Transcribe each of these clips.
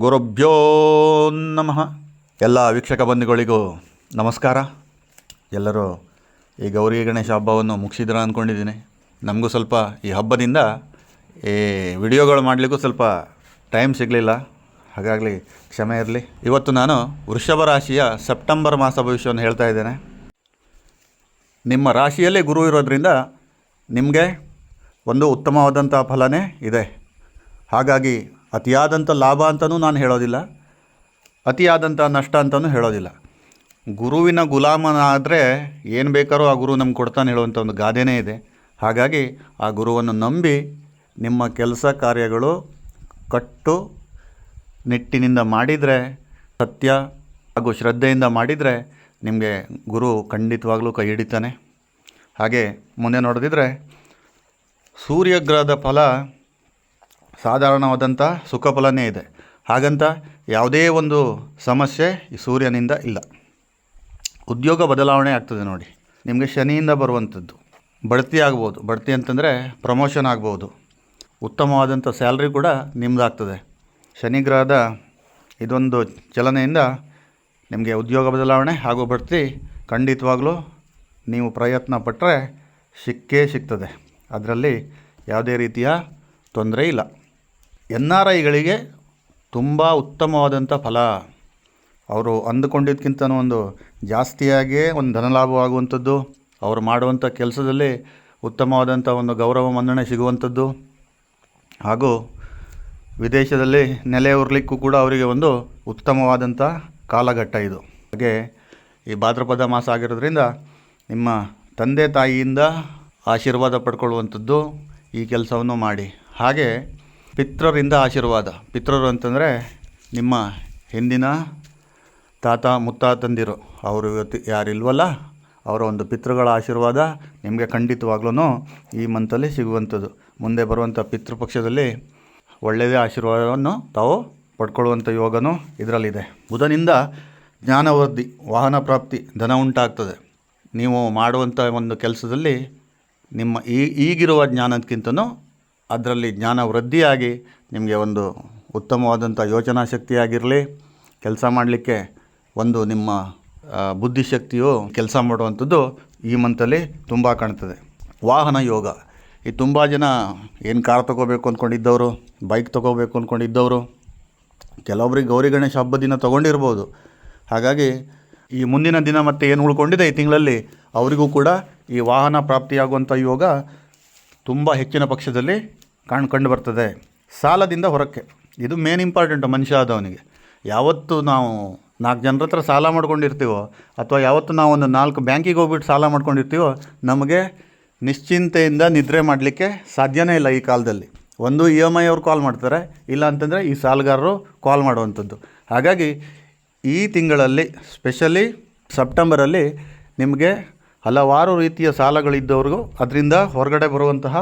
ಗುರುಭ್ಯೋ ನಮಃ. ಎಲ್ಲ ವೀಕ್ಷಕ ಬಂಧುಗಳಿಗೂ ನಮಸ್ಕಾರ. ಎಲ್ಲರೂ ಈ ಗೌರಿ ಗಣೇಶ ಹಬ್ಬವನ್ನು ಮುಗಿಸಿದ್ರ ಅಂದ್ಕೊಂಡಿದ್ದೀನಿ. ನಮಗೂ ಸ್ವಲ್ಪ ಈ ಹಬ್ಬದಿಂದ ಈ ವಿಡಿಯೋಗಳು ಮಾಡಲಿಕ್ಕೂ ಸ್ವಲ್ಪ ಟೈಮ್ ಸಿಗಲಿಲ್ಲ, ಹಾಗಾಗಿ ಕ್ಷಮೆ ಇರಲಿ. ಇವತ್ತು ನಾನು ವೃಷಭ ರಾಶಿಯ ಸೆಪ್ಟೆಂಬರ್ ಮಾಸ ಭವಿಷ್ಯವನ್ನು ಹೇಳ್ತಾ ಇದ್ದೇನೆ. ನಿಮ್ಮ ರಾಶಿಯಲ್ಲೇ ಗುರು ಇರೋದರಿಂದ ನಿಮಗೆ ಒಂದು ಉತ್ತಮವಾದಂಥ ಫಲನೇ ಇದೆ. ಹಾಗಾಗಿ ಅತಿಯಾದಂಥ ಲಾಭ ಅಂತಲೂ ನಾನು ಹೇಳೋದಿಲ್ಲ, ಅತಿಯಾದಂಥ ನಷ್ಟ ಅಂತಲೂ ಹೇಳೋದಿಲ್ಲ. ಗುರುವಿನ ಗುಲಾಮನಾದರೆ ಏನು ಬೇಕಾದ್ರೂ ಆ ಗುರು ನಮ್ಗೆ ಕೊಡ್ತಾನೆ ಹೇಳುವಂಥ ಒಂದು ಗಾದೆನೇ ಇದೆ. ಹಾಗಾಗಿ ಆ ಗುರುವನ್ನು ನಂಬಿ ನಿಮ್ಮ ಕೆಲಸ ಕಾರ್ಯಗಳು ಕಟ್ಟು ನಿಟ್ಟಿನಿಂದ ಮಾಡಿದರೆ, ಸತ್ಯ ಹಾಗೂ ಶ್ರದ್ಧೆಯಿಂದ ಮಾಡಿದರೆ ನಿಮಗೆ ಗುರು ಖಂಡಿತವಾಗಲೂ ಕೈ ಹಿಡಿತಾನೆ. ಹಾಗೆ ಮುಂದೆ ನೋಡೋದಿದ್ರೆ ಸೂರ್ಯಗ್ರಹದ ಫಲ ಸಾಧಾರಣವಾದಂಥ ಸುಖ ಫಲನೇ ಇದೆ. ಹಾಗಂತ ಯಾವುದೇ ಒಂದು ಸಮಸ್ಯೆ ಈ ಸೂರ್ಯನಿಂದ ಇಲ್ಲ. ಉದ್ಯೋಗ ಬದಲಾವಣೆ ಆಗ್ತದೆ ನೋಡಿ. ನಿಮಗೆ ಶನಿಯಿಂದ ಬರುವಂಥದ್ದು ಬಡ್ತಿ ಆಗ್ಬೋದು. ಬಡ್ತಿ ಅಂತಂದರೆ ಪ್ರಮೋಷನ್ ಆಗ್ಬೋದು. ಉತ್ತಮವಾದಂಥ ಸ್ಯಾಲ್ರಿ ಕೂಡ ನಿಮ್ಮದಾಗ್ತದೆ. ಶನಿಗ್ರಹದ ಇದೊಂದು ಚಲನೆಯಿಂದ ನಿಮಗೆ ಉದ್ಯೋಗ ಬದಲಾವಣೆ ಹಾಗೂ ಬಡ್ತಿ ಖಂಡಿತವಾಗಲೂ ನೀವು ಪ್ರಯತ್ನ ಪಟ್ಟರೆ ಸಿಕ್ಕೇ ಸಿಗ್ತದೆ. ಅದರಲ್ಲಿ ಯಾವುದೇ ರೀತಿಯ ತೊಂದರೆ ಇಲ್ಲ. NRIಗಳಿಗೆ ತುಂಬ ಉತ್ತಮವಾದಂಥ ಫಲ. ಅವರು ಅಂದುಕೊಂಡಿದ್ದಕ್ಕಿಂತನೂ ಒಂದು ಜಾಸ್ತಿಯಾಗಿಯೇ ಒಂದು ಧನಲಾಭವಾಗುವಂಥದ್ದು, ಅವರು ಮಾಡುವಂಥ ಕೆಲಸದಲ್ಲಿ ಉತ್ತಮವಾದಂಥ ಒಂದು ಗೌರವ ಮನ್ನಣೆ ಸಿಗುವಂಥದ್ದು, ಹಾಗೂ ವಿದೇಶದಲ್ಲಿ ನೆಲೆ ಉರ್ಲಿಕ್ಕೂ ಕೂಡ ಅವರಿಗೆ ಒಂದು ಉತ್ತಮವಾದಂಥ ಕಾಲಘಟ್ಟ ಇದು. ಹಾಗೆ ಈ ಭಾದ್ರಪದ ಮಾಸ ಆಗಿರೋದ್ರಿಂದ ನಿಮ್ಮ ತಂದೆ ತಾಯಿಯಿಂದ ಆಶೀರ್ವಾದ ಪಡ್ಕೊಳ್ಳುವಂಥದ್ದು ಈ ಕೆಲಸವನ್ನು ಮಾಡಿ. ಹಾಗೆ ಪಿತೃರಿಂದ ಆಶೀರ್ವಾದ. ಪಿತೃರು ಅಂತಂದರೆ ನಿಮ್ಮ ಹಿಂದಿನ ತಾತ ಮುತ್ತಾತಂದಿರು, ಅವರು ಇವತ್ತು ಯಾರಿಲ್ವಲ್ಲ, ಅವರ ಒಂದು ಪಿತೃಗಳ ಆಶೀರ್ವಾದ ನಿಮಗೆ ಖಂಡಿತವಾಗ್ಲೂ ಈ ಮಂತಲ್ಲಿ ಸಿಗುವಂಥದ್ದು. ಮುಂದೆ ಬರುವಂಥ ಪಿತೃಪಕ್ಷದಲ್ಲಿ ಒಳ್ಳೆಯದೇ ಆಶೀರ್ವಾದವನ್ನು ತಾವು ಪಡ್ಕೊಳ್ಳುವಂಥ ಯೋಗನೂ ಇದರಲ್ಲಿದೆ. ಬುಧನಿಂದ ಜ್ಞಾನವೃದ್ಧಿ, ವಾಹನ ಪ್ರಾಪ್ತಿ, ಧನ ಉಂಟಾಗ್ತದೆ. ನೀವು ಮಾಡುವಂಥ ಒಂದು ಕೆಲಸದಲ್ಲಿ ನಿಮ್ಮ ಈಗಿರುವ ಜ್ಞಾನಕ್ಕಿಂತನೂ ಅದರಲ್ಲಿ ಜ್ಞಾನ ವೃದ್ಧಿಯಾಗಿ ನಿಮಗೆ ಒಂದು ಉತ್ತಮವಾದಂಥ ಯೋಚನಾ ಶಕ್ತಿಯಾಗಿರಲಿ, ಕೆಲಸ ಮಾಡಲಿಕ್ಕೆ ಒಂದು ನಿಮ್ಮ ಬುದ್ಧಿಶಕ್ತಿಯು ಕೆಲಸ ಮಾಡುವಂಥದ್ದು ಈ ಮಂತಲ್ಲಿ ತುಂಬ ಕಾಣ್ತದೆ. ವಾಹನ ಯೋಗ. ಈ ತುಂಬ ಜನ ಏನು ಕಾರ್ ತೊಗೋಬೇಕು ಅಂದ್ಕೊಂಡಿದ್ದವರು, ಬೈಕ್ ತೊಗೋಬೇಕು ಅಂದ್ಕೊಂಡಿದ್ದವರು, ಕೆಲವೊಬ್ಬರಿಗೆ ಗೌರಿ ಗಣೇಶ ಹಬ್ಬದ ದಿನ ತೊಗೊಂಡಿರ್ಬೋದು. ಹಾಗಾಗಿ ಈ ಮುಂದಿನ ದಿನ ಮತ್ತು ಏನು ಉಳ್ಕೊಂಡಿದೆ ಈ ತಿಂಗಳಲ್ಲಿ ಅವರಿಗೂ ಕೂಡ ಈ ವಾಹನ ಪ್ರಾಪ್ತಿಯಾಗುವಂಥ ಯೋಗ ತುಂಬ ಹೆಚ್ಚಿನ ಪಕ್ಷದಲ್ಲಿ ಕಂಡು ಬರ್ತದೆ. ಸಾಲದಿಂದ ಹೊರಕ್ಕೆ, ಇದು ಮೇನ್ ಇಂಪಾರ್ಟೆಂಟು ಮನುಷ್ಯ ಆದವನಿಗೆ. ಯಾವತ್ತು ನಾವು 4 ಜನರ ಹತ್ರ ಸಾಲ ಮಾಡ್ಕೊಂಡಿರ್ತೀವೋ, ಅಥವಾ ಯಾವತ್ತು ನಾವು ಒಂದು 4 ಬ್ಯಾಂಕಿಗೆ ಹೋಗ್ಬಿಟ್ಟು ಸಾಲ ಮಾಡ್ಕೊಂಡಿರ್ತೀವೋ, ನಮಗೆ ನಿಶ್ಚಿಂತೆಯಿಂದ ನಿದ್ರೆ ಮಾಡಲಿಕ್ಕೆ ಸಾಧ್ಯನೇ ಇಲ್ಲ ಈ ಕಾಲದಲ್ಲಿ. ಒಂದು EMI ಅವ್ರು ಕಾಲ್ ಮಾಡ್ತಾರೆ, ಇಲ್ಲ ಅಂತಂದರೆ ಈ ಸಾಲಗಾರರು ಕಾಲ್ ಮಾಡುವಂಥದ್ದು. ಹಾಗಾಗಿ ಈ ತಿಂಗಳಲ್ಲಿ ಸ್ಪೆಷಲಿ ಸೆಪ್ಟೆಂಬರಲ್ಲಿ ನಿಮಗೆ ಹಲವಾರು ರೀತಿಯ ಸಾಲಗಳಿದ್ದವ್ರಿಗೂ ಅದರಿಂದ ಹೊರಗಡೆ ಬರುವಂತಹ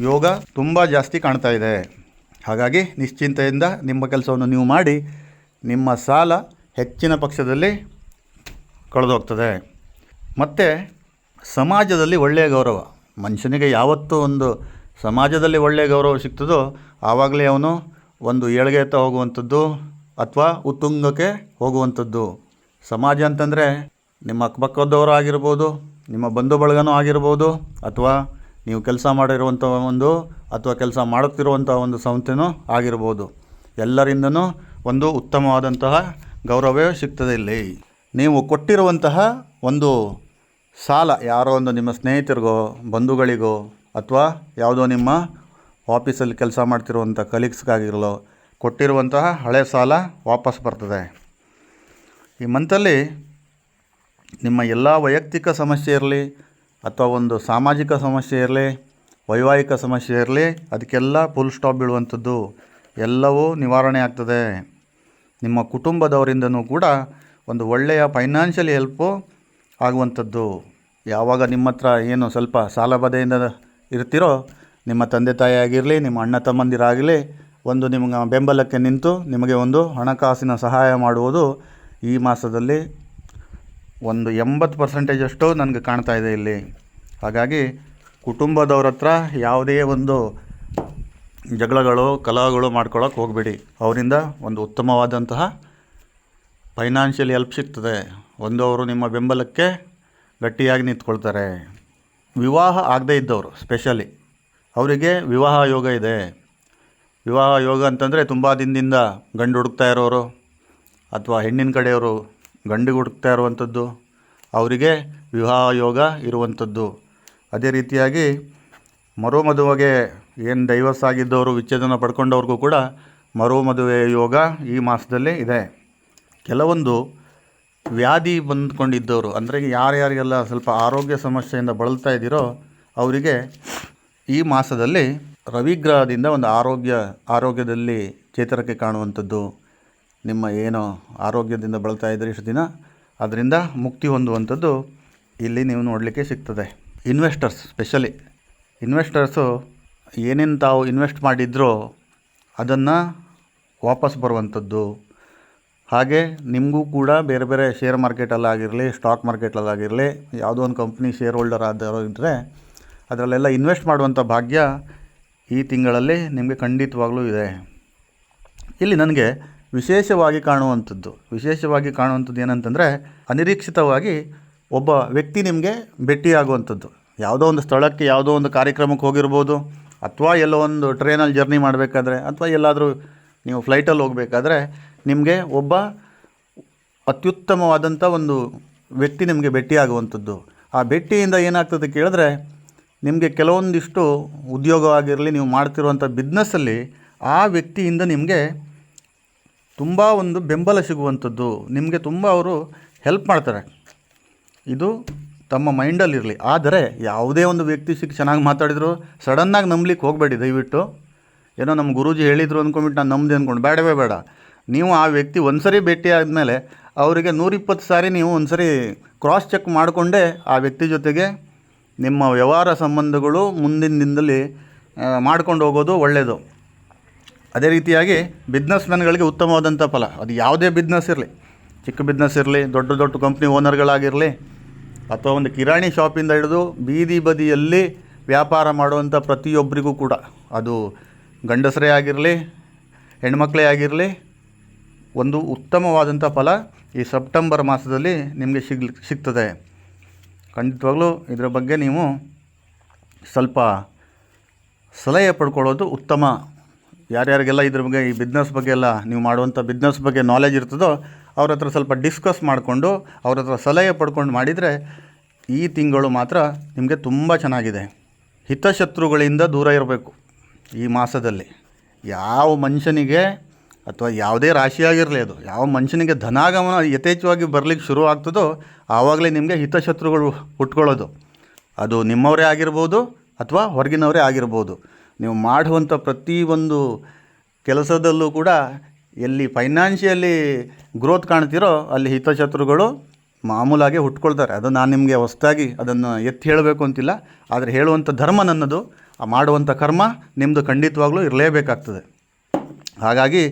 ಯೋಗ ತುಂಬ ಜಾಸ್ತಿ ಕಾಣ್ತಾ ಇದೆ. ಹಾಗಾಗಿ ನಿಶ್ಚಿಂತೆಯಿಂದ ನಿಮ್ಮ ಕೆಲಸವನ್ನು ನೀವು ಮಾಡಿ, ನಿಮ್ಮ ಸಾಲ ಹೆಚ್ಚಿನ ಪಕ್ಷದಲ್ಲಿ ಕಳೆದೋಗ್ತದೆ. ಮತ್ತು ಸಮಾಜದಲ್ಲಿ ಒಳ್ಳೆಯ ಗೌರವ. ಮನುಷ್ಯನಿಗೆ ಯಾವತ್ತೂ ಒಂದು ಸಮಾಜದಲ್ಲಿ ಒಳ್ಳೆಯ ಗೌರವ ಸಿಗ್ತದೋ ಆವಾಗಲೇ ಅವನು ಒಂದು ಏಳಿಗೆ ಎತ್ತ ಹೋಗುವಂಥದ್ದು ಅಥವಾ ಉತ್ತುಂಗಕ್ಕೆ ಹೋಗುವಂಥದ್ದು. ಸಮಾಜ ಅಂತಂದರೆ ನಿಮ್ಮ ಅಕ್ಕಪಕ್ಕದವರು ಆಗಿರ್ಬೋದು, ನಿಮ್ಮ ಬಂಧು ಬಳಗನೂ ಆಗಿರ್ಬೋದು, ಅಥವಾ ನೀವು ಕೆಲಸ ಮಾಡಿರುವಂಥ ಒಂದು ಅಥವಾ ಕೆಲಸ ಮಾಡುತ್ತಿರುವಂಥ ಒಂದು ಸಂಸ್ಥೆನೂ ಆಗಿರ್ಬೋದು. ಎಲ್ಲರಿಂದನೂ ಒಂದು ಉತ್ತಮವಾದಂತಹ ಗೌರವವೇ ಸಿಗ್ತದೆ ಇಲ್ಲಿ. ನೀವು ಕೊಟ್ಟಿರುವಂತಹ ಒಂದು ಸಾಲ ಯಾರೋ ಒಂದು ನಿಮ್ಮ ಸ್ನೇಹಿತರಿಗೋ, ಬಂಧುಗಳಿಗೋ, ಅಥವಾ ಯಾವುದೋ ನಿಮ್ಮ ಆಫೀಸಲ್ಲಿ ಕೆಲಸ ಮಾಡ್ತಿರುವಂಥ ಕಲೀಗ್ಸ್ಗಾಗಿರಲೋ ಕೊಟ್ಟಿರುವಂತಹ ಹಳೆ ಸಾಲ ವಾಪಸ್ ಬರ್ತದೆ. ಈ ಮಂತಲ್ಲಿ ನಿಮ್ಮ ಎಲ್ಲ ವೈಯಕ್ತಿಕ ಸಮಸ್ಯೆ ಇರಲಿ, ಅಥವಾ ಒಂದು ಸಾಮಾಜಿಕ ಸಮಸ್ಯೆ ಇರಲಿ, ವೈವಾಹಿಕ ಸಮಸ್ಯೆ ಇರಲಿ, ಅದಕ್ಕೆಲ್ಲ ಫುಲ್ ಸ್ಟಾಪ್ ಬೀಳುವಂಥದ್ದು, ಎಲ್ಲವೂ ನಿವಾರಣೆ ಆಗ್ತದೆ. ನಿಮ್ಮ ಕುಟುಂಬದವರಿಂದನೂ ಕೂಡ ಒಂದು ಒಳ್ಳೆಯ ಫೈನಾನ್ಷಿಯಲಿ ಹೆಲ್ಪು ಆಗುವಂಥದ್ದು. ಯಾವಾಗ ನಿಮ್ಮ ಹತ್ರ ಏನು ಸ್ವಲ್ಪ ಸಾಲಬಾಧೆಯಿಂದ ಇರ್ತೀರೋ, ನಿಮ್ಮ ತಂದೆ ತಾಯಿ ಆಗಿರಲಿ, ನಿಮ್ಮ ಅಣ್ಣ ತಮ್ಮಂದಿರಾಗಲಿ, ಒಂದು ನಿಮಗೆ ಬೆಂಬಲಕ್ಕೆ ನಿಂತು ನಿಮಗೆ ಒಂದು ಹಣಕಾಸಿನ ಸಹಾಯ ಮಾಡುವುದು ಈ ಮಾಸದಲ್ಲಿ ಒಂದು 80% ನನಗೆ ಕಾಣ್ತಾ ಇದೆ ಇಲ್ಲಿ. ಹಾಗಾಗಿ ಕುಟುಂಬದವ್ರ ಹತ್ರ ಯಾವುದೇ ಒಂದು ಜಗಳಗಳು ಕಲಹಗಳು ಮಾಡ್ಕೊಳ್ಳೋಕೆ ಹೋಗಬೇಡಿ. ಅವರಿಂದ ಒಂದು ಉತ್ತಮವಾದಂತಹ ಫೈನಾನ್ಷಿಯಲ್ ಹೆಲ್ಪ್ ಸಿಗ್ತದೆ. ಅವರು ನಿಮ್ಮ ಬೆಂಬಲಕ್ಕೆ ಗಟ್ಟಿಯಾಗಿ ನಿಂತ್ಕೊಳ್ತಾರೆ. ವಿವಾಹ ಆಗದೇ ಇದ್ದವರು ಸ್ಪೆಷಲಿ ಅವರಿಗೆ ವಿವಾಹ ಯೋಗ ಇದೆ. ವಿವಾಹ ಯೋಗ ಅಂತಂದರೆ ತುಂಬ ದಿನದಿಂದ ಗಂಡು ಹುಡುಕ್ತಾ ಇರೋರು ಅಥವಾ ಹೆಣ್ಣಿನ ಕಡೆಯವರು ಗಂಡಿಗೆ ಹುಡುಕ್ತಾ ಇರುವಂಥದ್ದು, ಅವರಿಗೆ ವಿವಾಹ ಯೋಗ ಇರುವಂಥದ್ದು. ಅದೇ ರೀತಿಯಾಗಿ ಮರುಮದುವೆಗೆ ಏನು ಡೈವರ್ಸ್ ಆಗಿದ್ದವರು ವಿಚ್ಛೇದನ ಪಡ್ಕೊಂಡವ್ರಿಗೂ ಕೂಡ ಮರುಮದುವೆ ಯೋಗ ಈ ಮಾಸದಲ್ಲಿ ಇದೆ. ಕೆಲವೊಂದು ವ್ಯಾಧಿ ಬಂದ್ಕೊಂಡಿದ್ದವರು, ಅಂದರೆ ಯಾರ್ಯಾರಿಗೆಲ್ಲ ಸ್ವಲ್ಪ ಆರೋಗ್ಯ ಸಮಸ್ಯೆಯಿಂದ ಬಳಲ್ತಾ ಇದ್ದೀರೋ ಅವರಿಗೆ ಈ ಮಾಸದಲ್ಲಿ ರವಿಗ್ರಹದಿಂದ ಒಂದು ಆರೋಗ್ಯದಲ್ಲಿ ಚೇತರಿಕೆ ಕಾಣುವಂಥದ್ದು, ನಿಮ್ಮ ಏನೋ ಆರೋಗ್ಯದಿಂದ ಬಳಲ್ತಾ ಇದ್ದರೆ ಇಷ್ಟು ದಿನ ಅದರಿಂದ ಮುಕ್ತಿ ಹೊಂದುವಂಥದ್ದು ಇಲ್ಲಿ ನೀವು ನೋಡಲಿಕ್ಕೆ ಸಿಗ್ತದೆ. ಸ್ಪೆಷಲಿ ಇನ್ವೆಸ್ಟರ್ಸು ಏನೇನು ತಾವು ಇನ್ವೆಸ್ಟ್ ಮಾಡಿದ್ರೋ ಅದನ್ನು ವಾಪಸ್ ಬರುವಂಥದ್ದು. ಹಾಗೆ ನಿಮಗೂ ಕೂಡ ಬೇರೆ ಬೇರೆ ಶೇರ್ ಮಾರ್ಕೆಟಲ್ಲಾಗಿರಲಿ, ಸ್ಟಾಕ್ ಮಾರ್ಕೆಟಲ್ಲಾಗಿರಲಿ, ಯಾವುದೋ ಒಂದು ಕಂಪ್ನಿ ಶೇರ್ ಹೋಲ್ಡರ್ ಆದವರು ಇದ್ದರೆ ಅದರಲ್ಲೆಲ್ಲ ಇನ್ವೆಸ್ಟ್ ಮಾಡುವಂಥ ಭಾಗ್ಯ ಈ ತಿಂಗಳಲ್ಲಿ ನಿಮಗೆ ಖಂಡಿತವಾಗ್ಲೂ ಇದೆ. ಇಲ್ಲಿ ನನಗೆ ವಿಶೇಷವಾಗಿ ಕಾಣುವಂಥದ್ದು ಏನಂತಂದರೆ, ಅನಿರೀಕ್ಷಿತವಾಗಿ ಒಬ್ಬ ವ್ಯಕ್ತಿ ನಿಮಗೆ ಭೇಟಿಯಾಗುವಂಥದ್ದು. ಯಾವುದೋ ಒಂದು ಸ್ಥಳಕ್ಕೆ, ಯಾವುದೋ ಒಂದು ಕಾರ್ಯಕ್ರಮಕ್ಕೆ ಹೋಗಿರ್ಬೋದು, ಅಥವಾ ಎಲ್ಲೋ ಒಂದು ಟ್ರೈನಲ್ಲಿ ಜರ್ನಿ ಮಾಡಬೇಕಾದ್ರೆ, ಅಥವಾ ಎಲ್ಲಾದರೂ ನೀವು ಫ್ಲೈಟಲ್ಲಿ ಹೋಗಬೇಕಾದ್ರೆ ನಿಮಗೆ ಒಬ್ಬ ಅತ್ಯುತ್ತಮವಾದಂಥ ಒಂದು ವ್ಯಕ್ತಿ ನಿಮಗೆ ಭೇಟಿಯಾಗುವಂಥದ್ದು. ಆ ಭೇಟಿಯಿಂದ ಏನಾಗ್ತದೆ ಕೇಳಿದ್ರೆ, ನಿಮಗೆ ಕೆಲವೊಂದಿಷ್ಟು ಉದ್ಯೋಗವಾಗಿರಲಿ, ನೀವು ಮಾಡ್ತಿರುವಂಥ ಬಿಸ್ನೆಸ್ಸಲ್ಲಿ ಆ ವ್ಯಕ್ತಿಯಿಂದ ನಿಮಗೆ ತುಂಬ ಒಂದು ಬೆಂಬಲ ಸಿಗುವಂಥದ್ದು, ನಿಮಗೆ ತುಂಬ ಅವರು ಹೆಲ್ಪ್ ಮಾಡ್ತಾರೆ. ಇದು ತಮ್ಮ ಮೈಂಡಲ್ಲಿರಲಿ. ಆದರೆ ಯಾವುದೇ ಒಂದು ವ್ಯಕ್ತಿ ಚೆನ್ನಾಗಿ ಮಾತಾಡಿದ್ರು ಸಡನ್ನಾಗಿ ನಂಬಲಿಕ್ಕೆ ಹೋಗಬೇಡಿ ದಯವಿಟ್ಟು. ಏನೋ ನಮ್ಮ ಗುರೂಜಿ ಹೇಳಿದರು ಅಂದ್ಕೊಂಡ್ಬಿಟ್ಟು ನಾನು ನಂಬಿದೆ ಅಂದ್ಕೊಂಡು ಬೇಡವೇ ಬೇಡ. ನೀವು ಆ ವ್ಯಕ್ತಿ ಒಂದು ಸರಿ ಭೇಟಿ ಆದಮೇಲೆ ಅವರಿಗೆ 120 ಸಾರಿ ನೀವು ಒಂದು ಸರಿ ಕ್ರಾಸ್ ಚೆಕ್ ಮಾಡಿಕೊಂಡೇ ಆ ವ್ಯಕ್ತಿ ಜೊತೆಗೆ ನಿಮ್ಮ ವ್ಯವಹಾರ ಸಂಬಂಧಗಳು ಮುಂದಿನ ದಿನದಲ್ಲಿ ಮಾಡ್ಕೊಂಡು ಹೋಗೋದು ಒಳ್ಳೆಯದು. ಅದೇ ರೀತಿಯಾಗಿ ಬಿಸ್ನೆಸ್ಮೆನ್ಗಳಿಗೆ ಉತ್ತಮವಾದಂಥ ಫಲ. ಅದು ಯಾವುದೇ ಬಿಸ್ನೆಸ್ ಇರಲಿ, ಚಿಕ್ಕ ಬಿಸ್ನೆಸ್ ಇರಲಿ, ದೊಡ್ಡ ಕಂಪ್ನಿ ಓನರ್ಗಳಾಗಿರಲಿ, ಅಥವಾ ಒಂದು ಕಿರಾಣಿ ಶಾಪಿಂದ ಹಿಡಿದು ಬೀದಿ ಬದಿಯಲ್ಲಿ ವ್ಯಾಪಾರ ಮಾಡುವಂಥ ಪ್ರತಿಯೊಬ್ಬರಿಗೂ ಕೂಡ, ಅದು ಗಂಡಸರೇ ಆಗಿರಲಿ, ಹೆಣ್ಮಕ್ಳೇ ಆಗಿರಲಿ, ಒಂದು ಉತ್ತಮವಾದಂಥ ಫಲ ಈ ಸೆಪ್ಟೆಂಬರ್ ಮಾಸದಲ್ಲಿ ನಿಮಗೆ ಸಿಗ್ತದೆ. ಖಂಡಿತವಾಗ್ಲೂ ಇದರ ಬಗ್ಗೆ ನೀವು ಸ್ವಲ್ಪ ಸಲಹೆ ಪಡ್ಕೊಳ್ಳೋದು ಉತ್ತಮ. ಯಾರ್ಯಾರಿಗೆಲ್ಲ ಇದ್ರ ಬಗ್ಗೆ, ಈ ಬಿಸ್ನೆಸ್ ಬಗ್ಗೆ ಎಲ್ಲ, ನೀವು ಮಾಡುವಂಥ ಬಿಸ್ನೆಸ್ ಬಗ್ಗೆ ನಾಲೆಜ್ ಇರ್ತದೋ ಅವ್ರ ಹತ್ರ ಸ್ವಲ್ಪ ಡಿಸ್ಕಸ್ ಮಾಡಿಕೊಂಡು ಅವ್ರ ಹತ್ರ ಸಲಹೆ ಪಡ್ಕೊಂಡು ಮಾಡಿದರೆ ಈ ತಿಂಗಳು ಮಾತ್ರ ನಿಮಗೆ ತುಂಬ ಚೆನ್ನಾಗಿದೆ. ಹಿತಶತ್ರುಗಳಿಂದ ದೂರ ಇರಬೇಕು ಈ ಮಾಸದಲ್ಲಿ. ಯಾವ ಮನುಷ್ಯನಿಗೆ ಅಥವಾ ಯಾವುದೇ ರಾಶಿಯಾಗಿರಲಿ, ಅದು ಯಾವ ಮನುಷ್ಯನಿಗೆ ಧನಾಗಮನ ಯಥೇಚ್ಛವಾಗಿ ಬರಲಿಕ್ಕೆ ಶುರು ಆಗ್ತದೋ ಆವಾಗಲೇ ನಿಮಗೆ ಹಿತಶತ್ರುಗಳು ಹುಟ್ಕೊಳ್ಳೋದು. ಅದು ನಿಮ್ಮವರೇ ಆಗಿರ್ಬೋದು ಅಥವಾ ಹೊರಗಿನವರೇ ಆಗಿರ್ಬೋದು. ನೀವು ಮಾಡುವಂಥ ಪ್ರತಿಯೊಂದು ಕೆಲಸದಲ್ಲೂ ಕೂಡ ಎಲ್ಲಿ ಫೈನಾನ್ಷಿಯಲಿ ಗ್ರೋತ್ ಕಾಣ್ತೀರೋ ಅಲ್ಲಿ ಹಿತಶತ್ರುಗಳು ಮಾಮೂಲಾಗಿ ಹುಟ್ಕೊಳ್ತಾರೆ. ಅದು ನಾನು ನಿಮಗೆ ಹೊಸದಾಗಿ ಅದನ್ನು ಎತ್ತಿ ಹೇಳಬೇಕು ಅಂತಿಲ್ಲ, ಆದರೆ ಹೇಳುವಂಥ ಧರ್ಮ ನನ್ನದು, ಆ ಮಾಡುವಂಥ ಕರ್ಮ ನಿಮ್ಮದು ಖಂಡಿತವಾಗ್ಲೂ ಇರಲೇಬೇಕಾಗ್ತದೆ. ಹಾಗಾಗಿ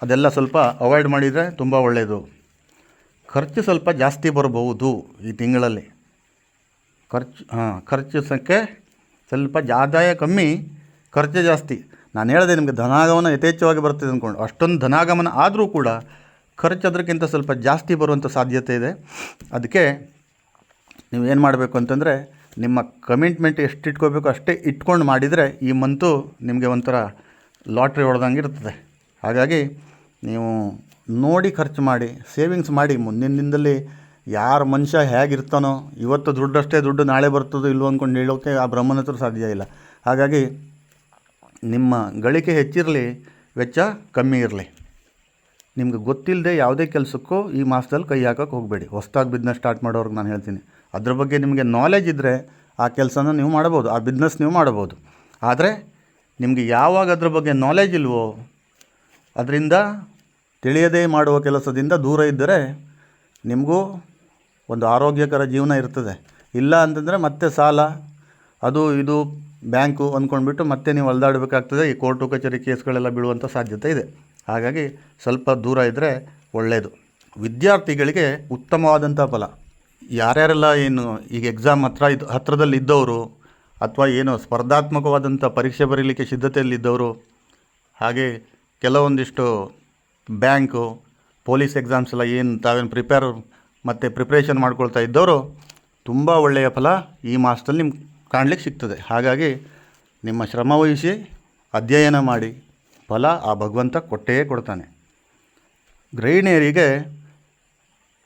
ಅದೆಲ್ಲ ಸ್ವಲ್ಪ ಅವಾಯ್ಡ್ ಮಾಡಿದರೆ ತುಂಬ ಒಳ್ಳೆಯದು. ಖರ್ಚು ಸ್ವಲ್ಪ ಜಾಸ್ತಿ ಬರಬಹುದು ಈ ತಿಂಗಳಲ್ಲಿ. ಖರ್ಚು ಸಂಖ್ಯೆ ಸ್ವಲ್ಪ ಆದಾಯ ಕಮ್ಮಿ, ಖರ್ಚು ಜಾಸ್ತಿ. ನಾನು ಹೇಳಿದೆ ನಿಮಗೆ ಧನಾಗಮನ ಯಥೇಚ್ಛವಾಗಿ ಬರ್ತದೆ ಅಂದ್ಕೊಂಡು, ಅಷ್ಟೊಂದು ಧನಾಗಮನ ಆದರೂ ಕೂಡ ಖರ್ಚು ಅದಕ್ಕಿಂತ ಸ್ವಲ್ಪ ಜಾಸ್ತಿ ಬರುವಂಥ ಸಾಧ್ಯತೆ ಇದೆ. ಅದಕ್ಕೆ ನೀವು ಏನು ಮಾಡಬೇಕು ಅಂತಂದರೆ, ನಿಮ್ಮ ಕಮಿಟ್ಮೆಂಟ್ ಎಷ್ಟು ಇಟ್ಕೋಬೇಕು ಅಷ್ಟೇ ಇಟ್ಕೊಂಡು ಮಾಡಿದರೆ ಈ ಮಂತು ನಿಮಗೆ ಒಂಥರ ಲಾಟ್ರಿ ಹೊಡೆದಂಗೆ ಇರ್ತದೆ. ಹಾಗಾಗಿ ನೀವು ನೋಡಿ ಖರ್ಚು ಮಾಡಿ, ಸೇವಿಂಗ್ಸ್ ಮಾಡಿ. ಮುಂದಿನ ದಿನದಲ್ಲಿ ಯಾರು ಮನುಷ್ಯ ಹೇಗಿರ್ತಾನೋ, ಇವತ್ತು ದುಡ್ಡಷ್ಟೇ ದುಡ್ಡು ನಾಳೆ ಬರ್ತದೋ ಇಲ್ವೋ ಅಂದ್ಕೊಂಡು ಹೇಳೋಕ್ಕೆ ಆ ಬ್ರಹ್ಮನ ಹತ್ರ ಸಾಧ್ಯ ಇಲ್ಲ. ಹಾಗಾಗಿ ನಿಮ್ಮ ಗಳಿಕೆ ಹೆಚ್ಚಿರಲಿ, ವೆಚ್ಚ ಕಮ್ಮಿ ಇರಲಿ. ನಿಮ್ಗೆ ಗೊತ್ತಿಲ್ಲದೆ ಯಾವುದೇ ಕೆಲಸಕ್ಕೂ ಈ ಮಾಸದಲ್ಲಿ ಕೈ ಹಾಕೋಕ್ಕೆ ಹೋಗಬೇಡಿ. ಹೊಸ್ದಾಗಿ ಬಿಸ್ನೆಸ್ ಸ್ಟಾರ್ಟ್ ಮಾಡೋರ್ಗೆ ನಾನು ಹೇಳ್ತೀನಿ, ಅದ್ರ ಬಗ್ಗೆ ನಿಮಗೆ ನಾಲೆಜ್ ಇದ್ದರೆ ಆ ಕೆಲಸನ ನೀವು ಮಾಡ್ಬೋದು, ಆ ಬಿಸ್ನೆಸ್ ನೀವು ಮಾಡ್ಬೋದು. ಆದರೆ ನಿಮಗೆ ಯಾವಾಗ ಅದ್ರ ಬಗ್ಗೆ ನಾಲೆಜ್ ಇಲ್ವೋ, ಅದರಿಂದ ತಿಳಿಯದೇ ಮಾಡುವ ಕೆಲಸದಿಂದ ದೂರ ಇದ್ದರೆ ನಿಮಗೂ ಒಂದು ಆರೋಗ್ಯಕರ ಜೀವನ ಇರ್ತದೆ. ಇಲ್ಲ ಅಂತಂದರೆ ಮತ್ತೆ ಸಾಲ, ಅದು ಇದು ಬ್ಯಾಂಕು ಅಂದ್ಕೊಂಡ್ಬಿಟ್ಟು ಮತ್ತೆ ನೀವು ಅಲ್ದಾಡಬೇಕಾಗ್ತದೆ. ಈ ಕೋರ್ಟು ಕಚೇರಿ ಕೇಸ್ಗಳೆಲ್ಲ ಬೀಳುವಂಥ ಸಾಧ್ಯತೆ ಇದೆ. ಹಾಗಾಗಿ ಸ್ವಲ್ಪ ದೂರ ಇದ್ದರೆ ಒಳ್ಳೆಯದು. ವಿದ್ಯಾರ್ಥಿಗಳಿಗೆ ಉತ್ತಮವಾದಂಥ ಫಲ. ಯಾರ್ಯಾರೆಲ್ಲ ಏನು ಈಗ ಎಕ್ಸಾಮ್ ಹತ್ರದಲ್ಲಿ ಇದ್ದವರು, ಅಥವಾ ಏನು ಸ್ಪರ್ಧಾತ್ಮಕವಾದಂಥ ಪರೀಕ್ಷೆ ಬರೀಲಿಕ್ಕೆ ಸಿದ್ಧತೆಯಲ್ಲಿದ್ದವರು, ಹಾಗೆ ಕೆಲವೊಂದಿಷ್ಟು ಬ್ಯಾಂಕು, ಪೊಲೀಸ್ ಎಕ್ಸಾಮ್ಸ್ ಎಲ್ಲ ಏನು ತಾವೇನು ಪ್ರಿಪ್ರೇಷನ್ ಮಾಡ್ಕೊಳ್ತಾ ಇದ್ದವರು ತುಂಬ ಒಳ್ಳೆಯ ಫಲ ಈ ಮಾಸದಲ್ಲಿ ನಿಮ್ಗೆ ಕಾಣಲಿಕ್ಕೆ ಸಿಗ್ತದೆ. ಹಾಗಾಗಿ ನಿಮ್ಮ ಶ್ರಮವಹಿಸಿ ಅಧ್ಯಯನ ಮಾಡಿ, ಫಲ ಆ ಭಗವಂತ ಕೊಟ್ಟೇ ಕೊಡ್ತಾನೆ. ಗೃಹಿಣಿಯರಿಗೆ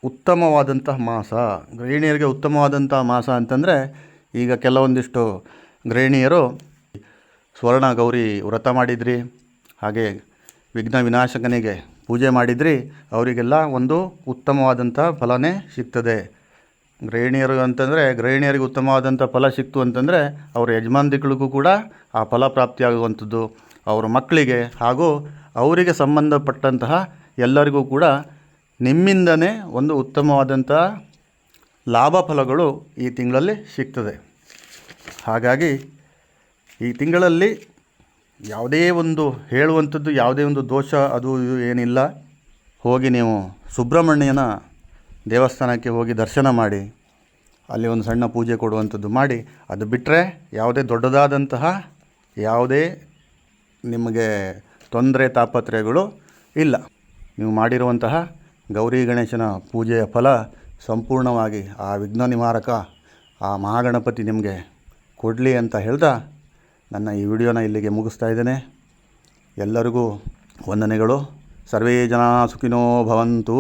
ಉತ್ತಮವಾದಂತಹ ಮಾಸ. ಗೃಹಿಣಿಯರಿಗೆ ಉತ್ತಮವಾದಂತಹ ಮಾಸ ಅಂತಂದರೆ, ಈಗ ಕೆಲವೊಂದಿಷ್ಟು ಗೃಹಿಣಿಯರು ಸ್ವರ್ಣ ಗೌರಿ ವ್ರತ ಮಾಡಿದ್ರಿ, ಹಾಗೆ ವಿಘ್ನ ವಿನಾಶಕನಿಗೆ ಪೂಜೆ ಮಾಡಿದ್ರಿ, ಅವರಿಗೆಲ್ಲ ಒಂದು ಉತ್ತಮವಾದಂಥ ಫಲನೇ ಸಿಗ್ತದೆ. ಗೃಹಿಣಿಯರಿಗೆ ಉತ್ತಮವಾದಂಥ ಫಲ ಸಿಕ್ತು ಅಂತಂದರೆ ಅವರ ಯಜಮಾನ್ರಿಗಳಿಗೂ ಕೂಡ ಆ ಫಲ ಪ್ರಾಪ್ತಿಯಾಗುವಂಥದ್ದು, ಅವರ ಮಕ್ಕಳಿಗೆ ಹಾಗೂ ಅವರಿಗೆ ಸಂಬಂಧಪಟ್ಟಂತಹ ಎಲ್ಲರಿಗೂ ಕೂಡ ನಿಮ್ಮಿಂದನೇ ಒಂದು ಉತ್ತಮವಾದಂಥ ಲಾಭ ಫಲಗಳು ಈ ತಿಂಗಳಲ್ಲಿ ಸಿಗ್ತದೆ. ಹಾಗಾಗಿ ಈ ತಿಂಗಳಲ್ಲಿ ಯಾವುದೇ ಒಂದು ಹೇಳುವಂಥದ್ದು, ಯಾವುದೇ ಒಂದು ದೋಷ ಅದು ಇದು ಏನಿಲ್ಲ. ಹೋಗಿ ನೀವು ಸುಬ್ರಹ್ಮಣ್ಯನ ದೇವಸ್ಥಾನಕ್ಕೆ ಹೋಗಿ ದರ್ಶನ ಮಾಡಿ, ಅಲ್ಲಿ ಒಂದು ಸಣ್ಣ ಪೂಜೆ ಕೊಡುವಂಥದ್ದು ಮಾಡಿ, ಅದು ಬಿಟ್ಟರೆ ಯಾವುದೇ ದೊಡ್ಡದಾದಂತಹ ಯಾವುದೇ ನಿಮಗೆ ತೊಂದರೆ ತಾಪತ್ರಯಗಳು ಇಲ್ಲ. ನೀವು ಮಾಡಿರುವಂತಹ ಗೌರಿ ಗಣೇಶನ ಪೂಜೆಯ ಫಲ ಸಂಪೂರ್ಣವಾಗಿ ಆ ವಿಘ್ನ ನಿವಾರಕ ಆ ಮಹಾಗಣಪತಿ ನಿಮಗೆ ಕೊಡಲಿ ಅಂತ ಹೇಳ್ತಾ ನನ್ನ ಈ ವಿಡಿಯೋನ ಇಲ್ಲಿಗೆ ಮುಗಿಸ್ತಾ ಇದ್ದೇನೆ. ಎಲ್ಲರಿಗೂ ವಂದನೆಗಳು. ಸರ್ವೇ ಜನ ಸುಖಿನೋ ಭವಂತು.